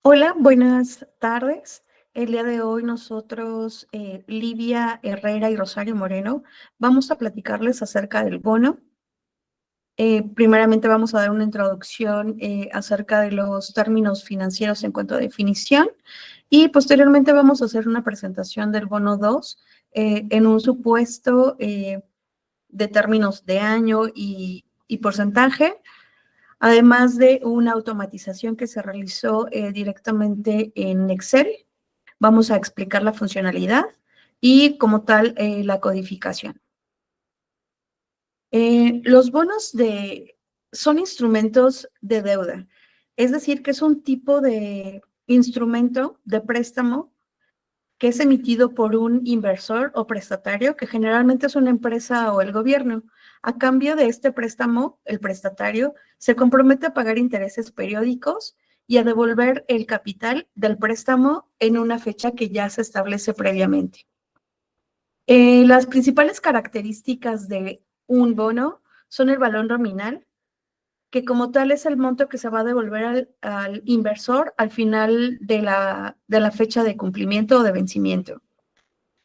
Hola, buenas tardes. El día de hoy nosotros, Livia Herrera y Rosario Moreno, vamos a platicarles acerca del bono. Primeramente vamos a dar una introducción acerca de los términos financieros en cuanto a definición y posteriormente vamos a hacer una presentación del bono 2 en un supuesto de términos de año y porcentaje, además de una automatización que se realizó directamente en Excel. Vamos a explicar la funcionalidad y como tal la codificación. Los bonos son instrumentos de deuda, es decir, que es un tipo de instrumento de préstamo que es emitido por un inversor o prestatario, que generalmente es una empresa o el gobierno. A cambio de este préstamo, el prestatario se compromete a pagar intereses periódicos y a devolver el capital del préstamo en una fecha que ya se establece previamente. Las principales características de un bono son el valor nominal, que como tal es el monto que se va a devolver al inversor al final de la fecha de cumplimiento o de vencimiento.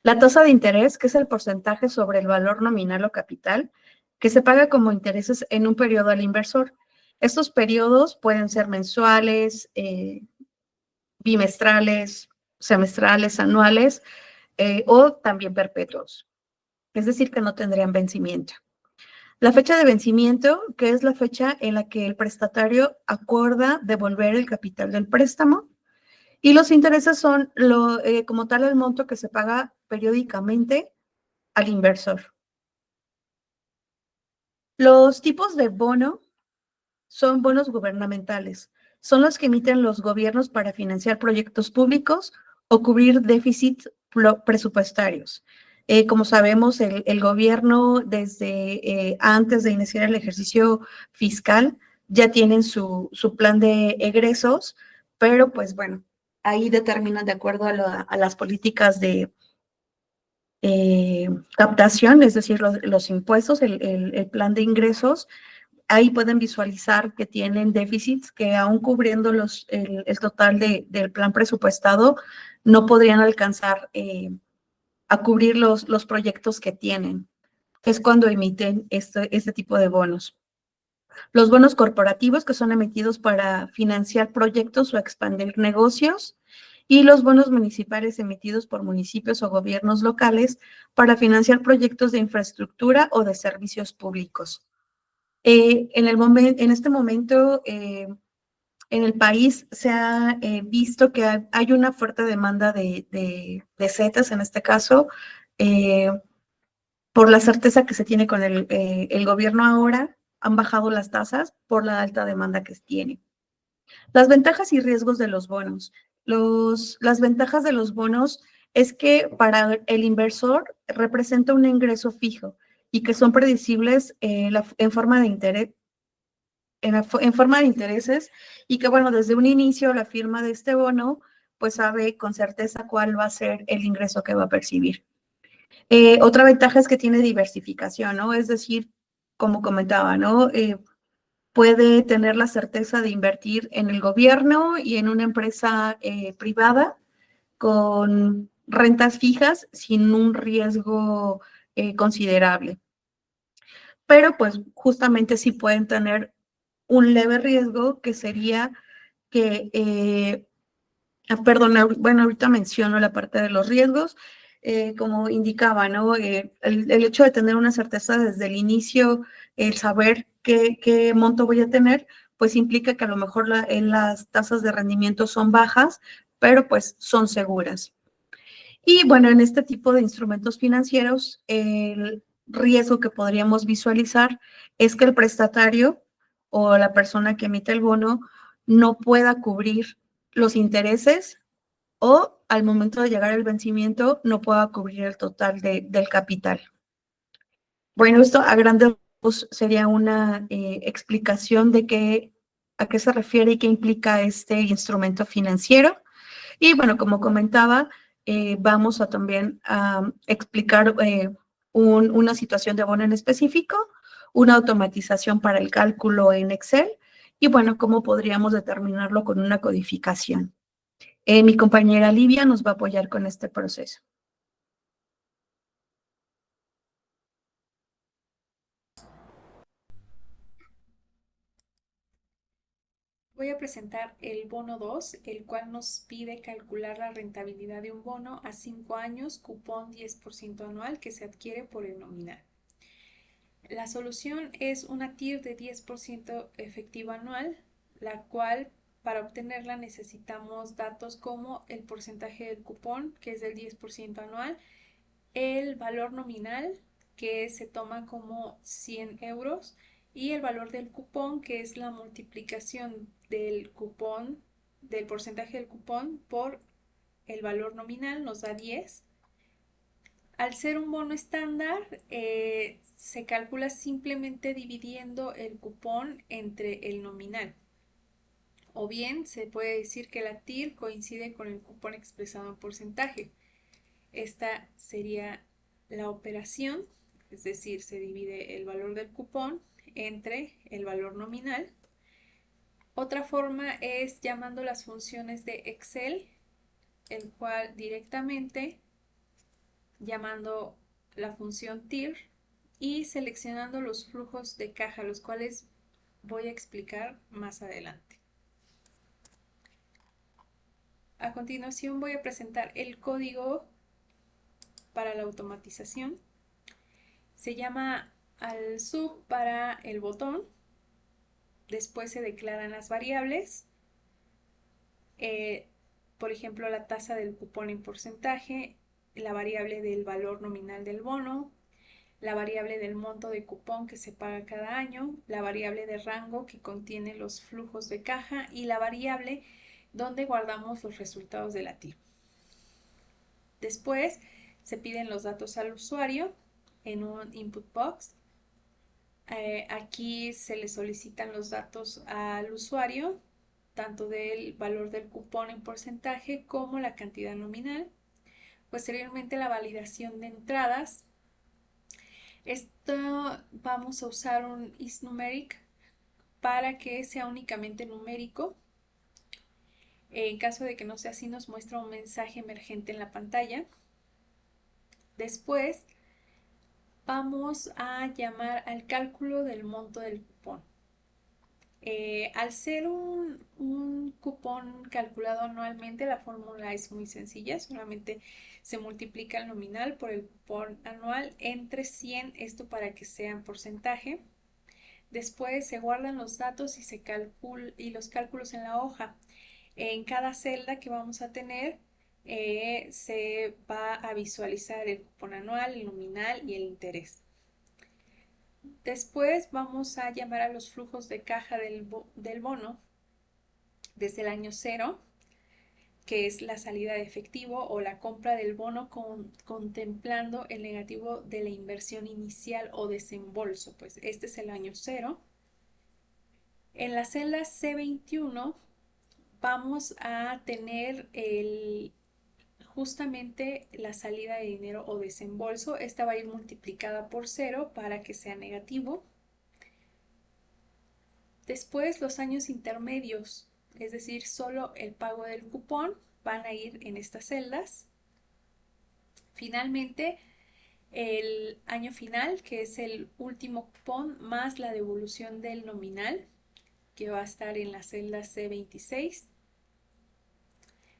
La tasa de interés, que es el porcentaje sobre el valor nominal o capital, que se paga como intereses en un periodo al inversor. Estos periodos pueden ser mensuales, bimestrales, semestrales, anuales o también perpetuos. Es decir, que no tendrían vencimiento. La fecha de vencimiento, que es la fecha en la que el prestatario acuerda devolver el capital del préstamo, y los intereses son como tal el monto que se paga periódicamente al inversor. Los tipos de bono son bonos gubernamentales. Son los que emiten los gobiernos para financiar proyectos públicos o cubrir déficits presupuestarios. Como sabemos, el gobierno desde antes de iniciar el ejercicio fiscal ya tienen su plan de egresos, pero pues bueno, ahí determinan de acuerdo a las políticas de captación, es decir, los impuestos, el plan de ingresos. Ahí pueden visualizar que tienen déficits que aún cubriendo el total del plan presupuestado, no podrían alcanzar a cubrir los proyectos que tienen. Es cuando emiten este tipo de bonos. Los bonos corporativos, que son emitidos para financiar proyectos o expandir negocios, y los bonos municipales emitidos por municipios o gobiernos locales para financiar proyectos de infraestructura o de servicios públicos. En este momento, en el país se ha visto que hay una fuerte demanda de CETES, en este caso, eh, por la certeza que se tiene con el gobierno ahora. Han bajado las tasas por la alta demanda que tiene. Las ventajas y riesgos de los bonos. Las ventajas de los bonos es que para el inversor representa un ingreso fijo y que son predecibles en forma de interés, en forma de intereses, y que bueno, desde un inicio la firma de este bono pues sabe con certeza cuál va a ser el ingreso que va a percibir. Otra ventaja es que tiene diversificación, ¿no? Es decir, como comentaba, ¿no? Puede tener la certeza de invertir en el gobierno y en una empresa privada con rentas fijas sin un riesgo considerable. Pero pues justamente sí pueden tener un leve riesgo, que sería que, perdón, bueno, ahorita menciono la parte de los riesgos, como indicaba, ¿no? El hecho de tener una certeza desde el inicio, el saber qué monto voy a tener, pues implica que a lo mejor las tasas de rendimiento son bajas, pero pues son seguras. Y bueno, en este tipo de instrumentos financieros, el riesgo que podríamos visualizar es que el prestatario o la persona que emite el bono no pueda cubrir los intereses, o al momento de llegar el vencimiento no pueda cubrir el total del capital. Bueno, esto a grandes rasgos sería una explicación de a qué se refiere y qué implica este instrumento financiero. Y bueno, como comentaba, vamos a también a explicar una situación de bono en específico, una automatización para el cálculo en Excel, y bueno, cómo podríamos determinarlo con una codificación. Mi compañera Livia nos va a apoyar con este proceso. Voy a presentar el bono 2, el cual nos pide calcular la rentabilidad de un bono a 5 años, cupón 10% anual que se adquiere por el nominal. La solución es una TIR de 10% efectiva anual, la cual para obtenerla necesitamos datos como el porcentaje del cupón, que es del 10% anual, el valor nominal, que se toma como 100 euros, y el valor del cupón, que es la multiplicación del cupón, del porcentaje del cupón por el valor nominal, nos da 10. Al ser un bono estándar, se calcula simplemente dividiendo el cupón entre el nominal. O bien se puede decir que la TIR coincide con el cupón expresado en porcentaje. Esta sería la operación, es decir, se divide el valor del cupón entre el valor nominal. Otra forma es llamando las funciones de Excel, el cual directamente llamando la función TIR y seleccionando los flujos de caja, los cuales voy a explicar más adelante. A continuación voy a presentar el código para la automatización. Se llama al sub para el botón, después se declaran las variables, eh, por ejemplo la tasa del cupón en porcentaje, la variable del valor nominal del bono, la variable del monto de cupón que se paga cada año, la variable de rango que contiene los flujos de caja y la variable donde guardamos los resultados de la TIR. Después se piden los datos al usuario en un input box. Aquí se le solicitan los datos al usuario, tanto del valor del cupón en porcentaje como la cantidad nominal. Posteriormente la validación de entradas. Esto vamos a usar un isNumeric para que sea únicamente numérico. En caso de que no sea así, nos muestra un mensaje emergente en la pantalla. Después vamos a llamar al cálculo del monto del cupón. Al ser un cupón calculado anualmente, la fórmula es muy sencilla, solamente se multiplica el nominal por el cupón anual entre 100, esto para que sea en porcentaje. Después se guardan los datos y, y los cálculos en la hoja. En cada celda que vamos a tener se va a visualizar el cupón anual, el nominal y el interés. Después vamos a llamar a los flujos de caja del bono desde el año cero, que es la salida de efectivo o la compra del bono contemplando el negativo de la inversión inicial o desembolso, pues este es el año cero. En la celda C21 vamos a tener justamente la salida de dinero o desembolso. Esta va a ir multiplicada por cero para que sea negativo. Después los años intermedios, es decir, solo el pago del cupón, van a ir en estas celdas. Finalmente, el año final, que es el último cupón, más la devolución del nominal, que va a estar en la celda C26.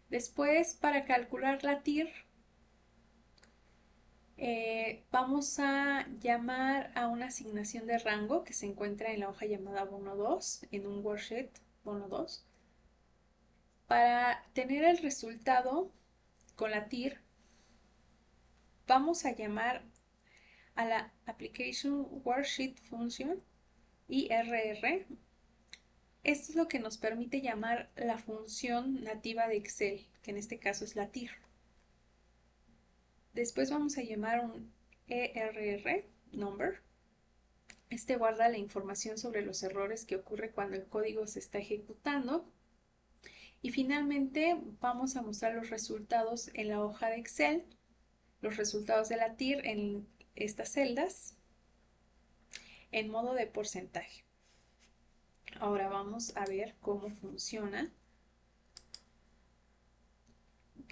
Después, para calcular la TIR, vamos a llamar a una asignación de rango que se encuentra en la hoja llamada bono 2, en un worksheet bono 2. Para tener el resultado con la TIR, vamos a llamar a la Application Worksheet Function, IRR. Esto es lo que nos permite llamar la función nativa de Excel, que en este caso es la TIR. Después vamos a llamar un ERR, number. Este guarda la información sobre los errores que ocurre cuando el código se está ejecutando. Y finalmente vamos a mostrar los resultados en la hoja de Excel, los resultados de la TIR en estas celdas en modo de porcentaje. Ahora vamos a ver cómo funciona.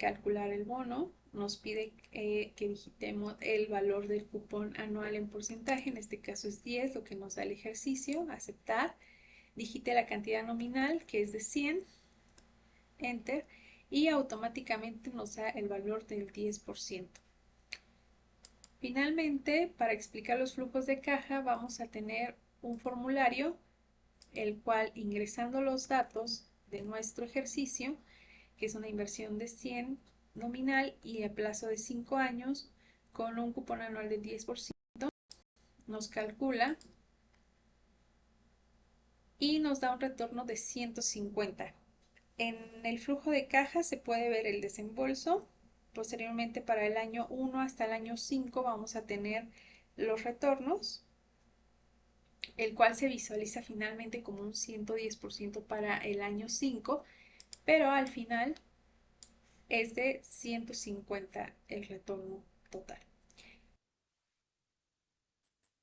calcular el bono, nos pide que digitemos el valor del cupón anual en porcentaje, en este caso es 10, lo que nos da el ejercicio, aceptar, digite la cantidad nominal que es de 100, enter, y automáticamente nos da el valor del 10%. Finalmente, para explicar los flujos de caja, vamos a tener un formulario, el cual ingresando los datos de nuestro ejercicio, que es una inversión de 100 nominal y a plazo de 5 años, con un cupón anual del 10%, nos calcula y nos da un retorno de 150. En el flujo de caja se puede ver el desembolso. Posteriormente, para el año 1 hasta el año 5 vamos a tener los retornos, el cual se visualiza finalmente como un 110% para el año 5, pero al final es de 150 el retorno total.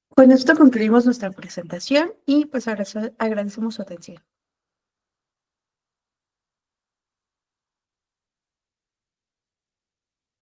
Con esto concluimos nuestra presentación y pues agradecemos su atención.